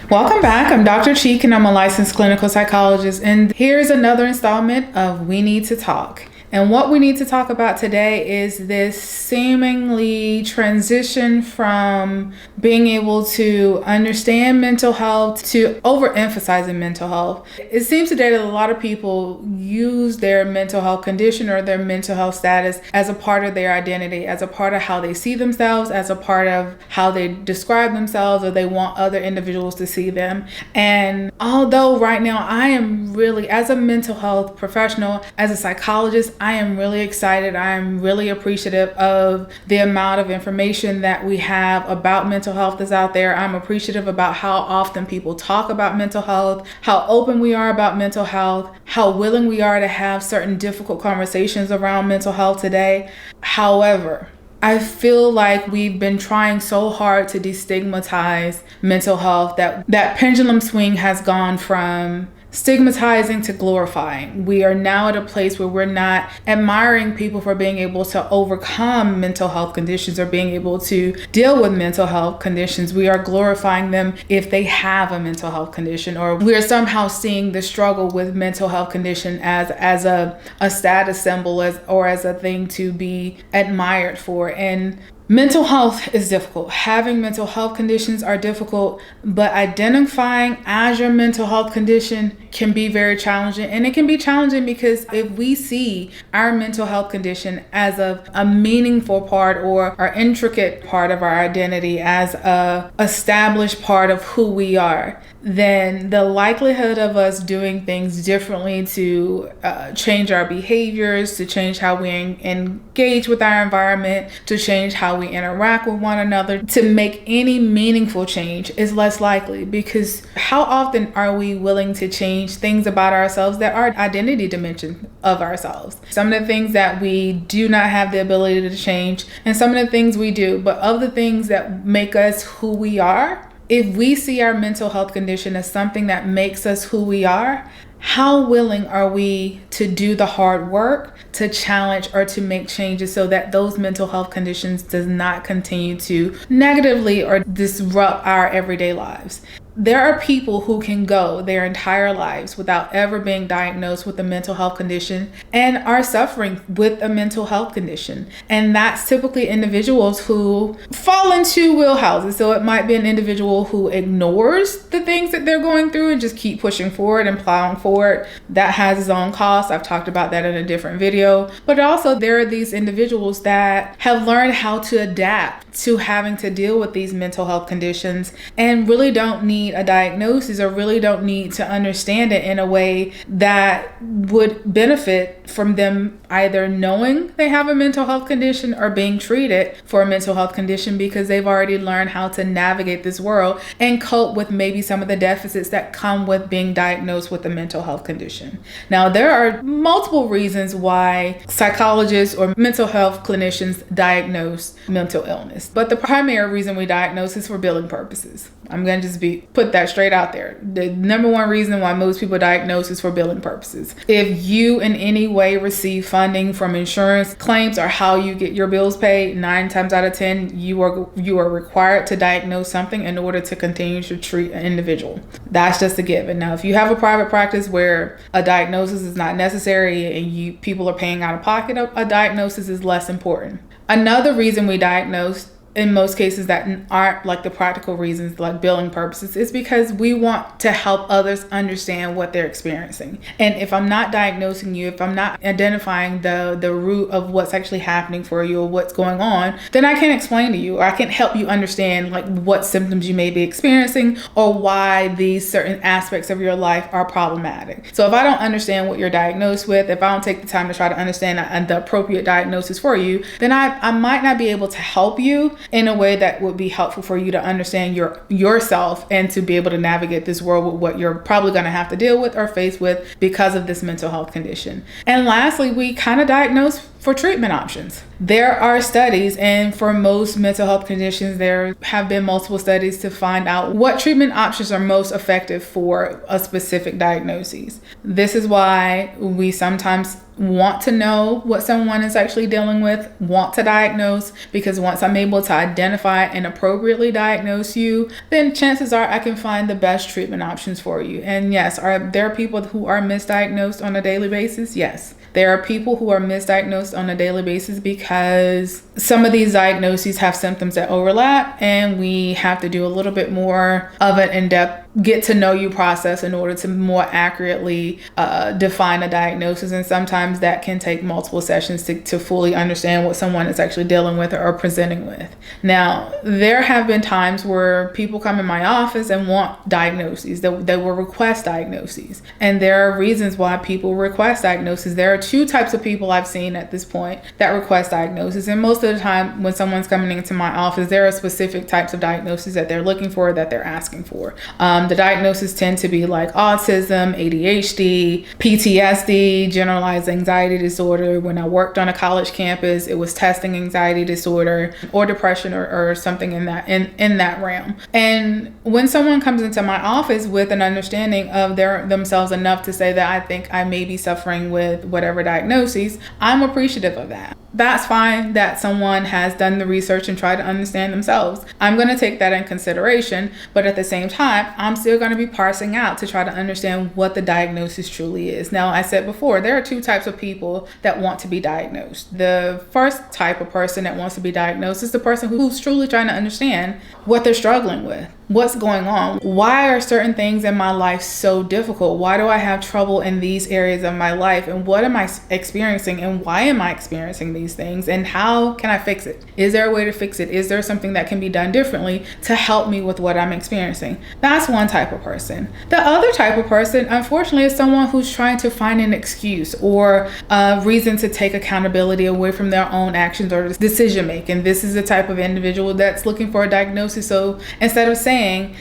Welcome back. I'm Dr. Cheek and I'm a licensed clinical psychologist. And here's another installment of We Need to Talk. And what we need to talk about today is this seemingly transition from being able to understand mental health to overemphasizing mental health. It seems today that a lot of people use their mental health condition or their mental health status as a part of their identity, as a part of how they see themselves, as a part of how they describe themselves, or they want other individuals to see them. And although right now I am really, as a mental health professional, as a psychologist, I am really excited. I am really appreciative of the amount of information that we have about mental health that's out there. I'm appreciative about how often people talk about mental health, how open we are about mental health, how willing we are to have certain difficult conversations around mental health today. However, I feel like we've been trying so hard to destigmatize mental health that pendulum swing has gone from stigmatizing to glorifying. We are now at a place where we're not admiring people for being able to overcome mental health conditions or being able to deal with mental health conditions. We are glorifying them if they have a mental health condition, or we are somehow seeing the struggle with mental health condition as a status symbol, or as a thing to be admired for. And mental health is difficult. Having mental health conditions are difficult, but identifying as your mental health condition can be very challenging. And it can be challenging because if we see our mental health condition as a meaningful part or an intricate part of our identity, as a established part of who we are, then the likelihood of us doing things differently to change our behaviors, to change how we engage with our environment, to change how we interact with one another, to make any meaningful change is less likely. Because how often are we willing to change things about ourselves that are identity dimensions of ourselves? Some of the things that we do not have the ability to change, and some of the things we do, but of the things that make us who we are, if we see our mental health condition as something that makes us who we are, how willing are we to do the hard work to challenge or to make changes so that those mental health conditions does not continue to negatively or disrupt our everyday lives? There are people who can go their entire lives without ever being diagnosed with a mental health condition and are suffering with a mental health condition. And that's typically individuals who fall into wheelhouses. So it might be an individual who ignores the things that they're going through and just keep pushing forward and plowing forward. That has its own cost. I've talked about that in a different video. But also there are these individuals that have learned how to adapt to having to deal with these mental health conditions and really don't need a diagnosis, or really don't need to understand it in a way that would benefit from them either knowing they have a mental health condition or being treated for a mental health condition, because they've already learned how to navigate this world and cope with maybe some of the deficits that come with being diagnosed with a mental health condition. Now, there are multiple reasons why psychologists or mental health clinicians diagnose mental illness, but the primary reason we diagnose is for billing purposes. I'm going to just put that straight out there. The number one reason why most people diagnose is for billing purposes. If you in any way receive funding from insurance claims or how you get your bills paid, 9 times out of 10, you are required to diagnose something in order to continue to treat an individual. That's just a given. Now, if you have a private practice where a diagnosis is not necessary and people are paying out of pocket, a diagnosis is less important. Another reason we diagnose, in most cases that aren't like the practical reasons, like billing purposes, is because we want to help others understand what they're experiencing. And if I'm not diagnosing you, if I'm not identifying the root of what's actually happening for you or what's going on, then I can't explain to you, or I can't help you understand like what symptoms you may be experiencing or why these certain aspects of your life are problematic. So if I don't understand what you're diagnosed with, if I don't take the time to try to understand the appropriate diagnosis for you, then I might not be able to help you in a way that would be helpful for you to understand yourself and to be able to navigate this world with what you're probably going to have to deal with or face with because of this mental health condition. And lastly, we kind of diagnose for treatment options. There are studies, and for most mental health conditions, there have been multiple studies to find out what treatment options are most effective for a specific diagnosis. This is why we sometimes want to know what someone is actually dealing with, want to diagnose, because once I'm able to identify and appropriately diagnose you, then chances are I can find the best treatment options for you. And yes, are there people who are misdiagnosed on a daily basis? Yes. There are people who are misdiagnosed on a daily basis because some of these diagnoses have symptoms that overlap, and we have to do a little bit more of an in-depth get to know you process in order to more accurately define a diagnosis. And sometimes that can take multiple sessions to fully understand what someone is actually dealing with or presenting with. Now, there have been times where people come in my office and want diagnoses. They will request diagnoses. And there are reasons why people request diagnoses. There are two types of people I've seen at this point that request diagnoses. And most of the time when someone's coming into my office, there are specific types of diagnoses that they're looking for, that they're asking for. The diagnoses tend to be like autism, ADHD, PTSD, generalized anxiety disorder. When I worked on a college campus, it was testing anxiety disorder or depression or something in that realm. And when someone comes into my office with an understanding of themselves enough to say that I think I may be suffering with whatever diagnoses, I'm appreciative of that. That's fine that someone has done the research and tried to understand themselves. I'm going to take that in consideration, but at the same time, I'm still going to be parsing out to try to understand what the diagnosis truly is. Now, I said before, there are two types of people that want to be diagnosed. The first type of person that wants to be diagnosed is the person who's truly trying to understand what they're struggling with. What's going on? Why are certain things in my life so difficult? Why do I have trouble in these areas of my life? And what am I experiencing? And why am I experiencing these things? And how can I fix it? Is there a way to fix it? Is there something that can be done differently to help me with what I'm experiencing? That's one type of person. The other type of person, unfortunately, is someone who's trying to find an excuse or a reason to take accountability away from their own actions or decision making. This is the type of individual that's looking for a diagnosis. So instead of saying,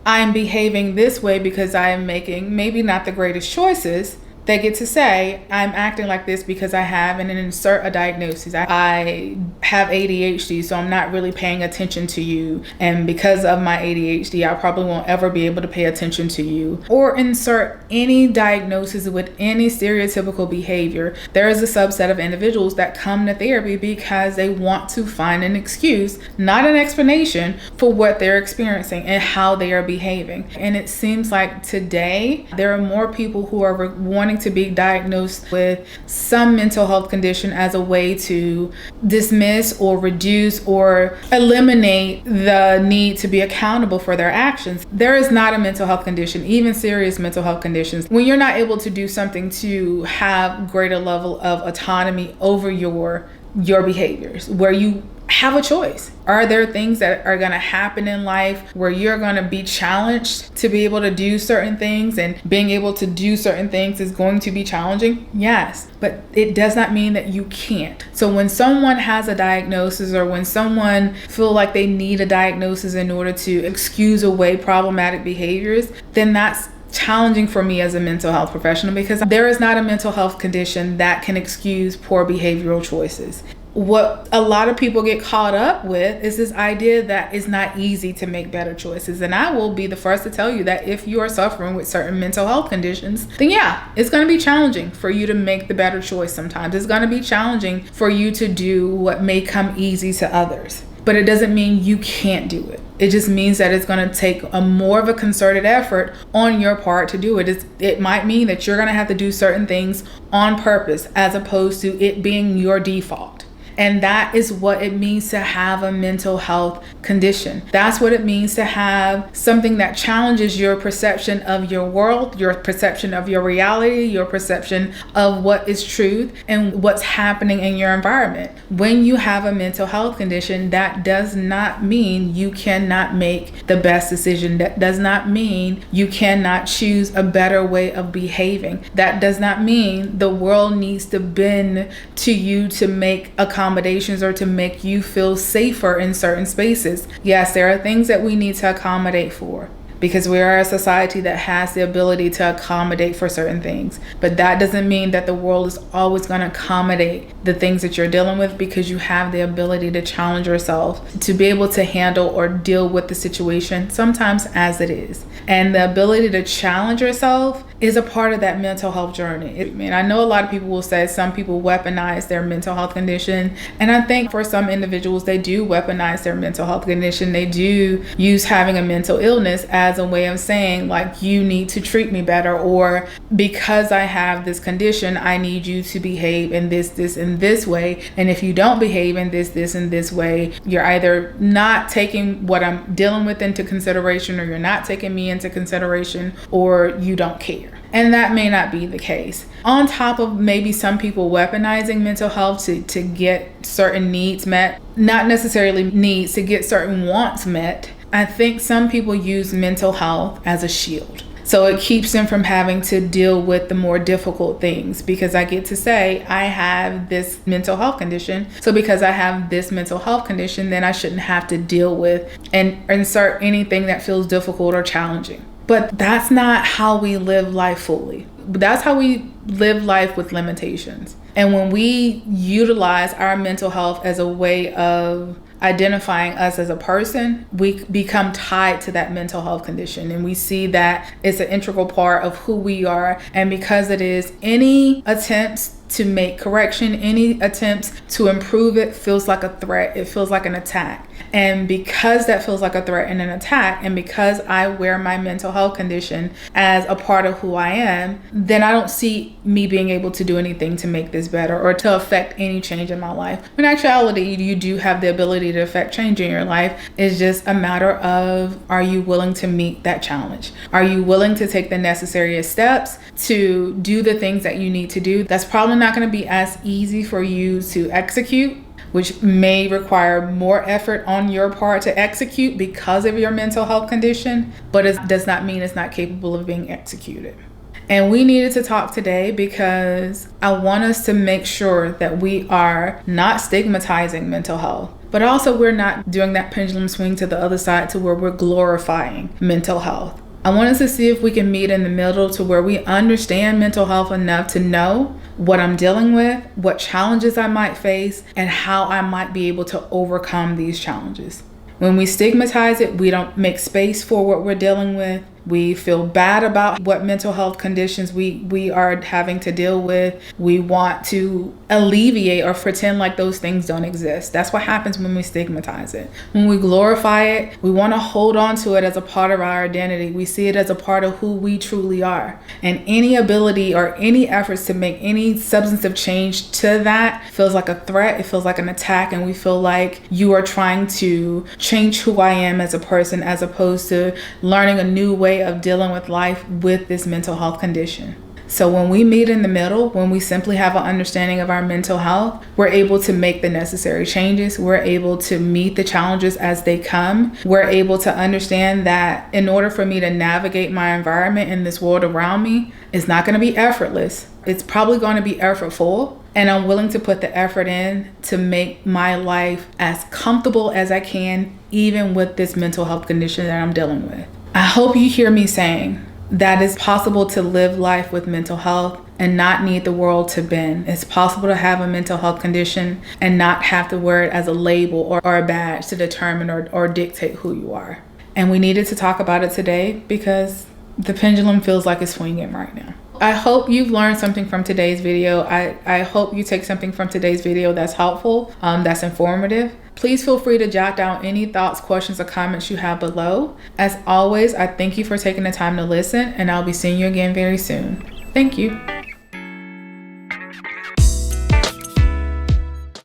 I'm behaving this way because I am making maybe not the greatest choices, they get to say, I'm acting like this because I have, and then insert a diagnosis. I have ADHD, so I'm not really paying attention to you. And because of my ADHD, I probably won't ever be able to pay attention to you. Or insert any diagnosis with any stereotypical behavior. There is a subset of individuals that come to therapy because they want to find an excuse, not an explanation, for what they're experiencing and how they are behaving. And it seems like today, there are more people who are wanting to be diagnosed with some mental health condition as a way to dismiss or reduce or eliminate the need to be accountable for their actions. There is not a mental health condition, even serious mental health conditions, when you're not able to do something to have greater level of autonomy over your behaviors, where you have a choice. Are there things that are going to happen in life where you're going to be challenged to be able to do certain things, and being able to do certain things is going to be challenging? Yes, but it does not mean that you can't. So when someone has a diagnosis, or when someone feel like they need a diagnosis in order to excuse away problematic behaviors, then that's challenging for me as a mental health professional, because there is not a mental health condition that can excuse poor behavioral choices. What a lot of people get caught up with is this idea that it's not easy to make better choices. And I will be the first to tell you that if you are suffering with certain mental health conditions, then yeah, it's going to be challenging for you to make the better choice sometimes. It's going to be challenging for you to do what may come easy to others. But it doesn't mean you can't do it. It just means that it's going to take a more of a concerted effort on your part to do it. It might mean that you're going to have to do certain things on purpose as opposed to it being your default. And that is what it means to have a mental health condition. That's what it means to have something that challenges your perception of your world, your perception of your reality, your perception of what is truth and what's happening in your environment. When you have a mental health condition, that does not mean you cannot make the best decision. That does not mean you cannot choose a better way of behaving. That does not mean the world needs to bend to you to make accommodations or to make you feel safer in certain spaces. Yes, there are things that we need to accommodate for. because we are a society that has the ability to accommodate for certain things. But that doesn't mean that the world is always going to accommodate the things that you're dealing with, because you have the ability to challenge yourself to be able to handle or deal with the situation sometimes as it is. And the ability to challenge yourself is a part of that mental health journey. I know a lot of people will say some people weaponize their mental health condition. And I think for some individuals, they do weaponize their mental health condition. They do use having a mental illness as a way of saying, like, you need to treat me better, or because I have this condition, I need you to behave in this, and this way. And if you don't behave in this, and this way, you're either not taking what I'm dealing with into consideration, or you're not taking me into consideration, or you don't care. And that may not be the case. On top of maybe some people weaponizing mental health to get certain needs met, not necessarily needs, to get certain wants met, I think some people use mental health as a shield. So it keeps them from having to deal with the more difficult things, because I get to say, I have this mental health condition. So because I have this mental health condition, then I shouldn't have to deal with and insert anything that feels difficult or challenging. But that's not how we live life fully. That's how we live life with limitations. And when we utilize our mental health as a way of identifying us as a person, we become tied to that mental health condition. And we see that it's an integral part of who we are. And because it is, any attempts to make correction, any attempts to improve it feels like a threat. It feels like an attack. And because that feels like a threat and an attack, and because I wear my mental health condition as a part of who I am, then I don't see me being able to do anything to make this better or to affect any change in my life. In actuality, you do have the ability to affect change in your life. It's just a matter of, are you willing to meet that challenge? Are you willing to take the necessary steps to do the things that you need to do? That's probably not going to be as easy for you to execute, which may require more effort on your part to execute because of your mental health condition, but it does not mean it's not capable of being executed. And we needed to talk today because I want us to make sure that we are not stigmatizing mental health, but also we're not doing that pendulum swing to the other side to where we're glorifying mental health. I want us to see if we can meet in the middle to where we understand mental health enough to know what I'm dealing with, what challenges I might face, and how I might be able to overcome these challenges. When we stigmatize it, we don't make space for what we're dealing with. We feel bad about what mental health conditions we are having to deal with. We want to alleviate or pretend like those things don't exist. That's what happens when we stigmatize it. When we glorify it, we want to hold on to it as a part of our identity. We see it as a part of who we truly are. And any ability or any efforts to make any substantive change to that feels like a threat. It feels like an attack. And we feel like you are trying to change who I am as a person, as opposed to learning a new way of dealing with life with this mental health condition. So when we meet in the middle, when we simply have an understanding of our mental health, we're able to make the necessary changes. We're able to meet the challenges as they come. We're able to understand that in order for me to navigate my environment in this world around me, it's not going to be effortless. It's probably going to be effortful. And I'm willing to put the effort in to make my life as comfortable as I can, even with this mental health condition that I'm dealing with. I hope you hear me saying that it's possible to live life with mental health and not need the world to bend. It's possible to have a mental health condition and not have to wear it as a label or a badge to determine or dictate who you are. And we needed to talk about it today because the pendulum feels like it's swinging right now. I hope you've learned something from today's video. I hope you take something from today's video that's helpful, that's informative. Please feel free to jot down any thoughts, questions, or comments you have below. As always, I thank you for taking the time to listen, and I'll be seeing you again very soon. Thank you.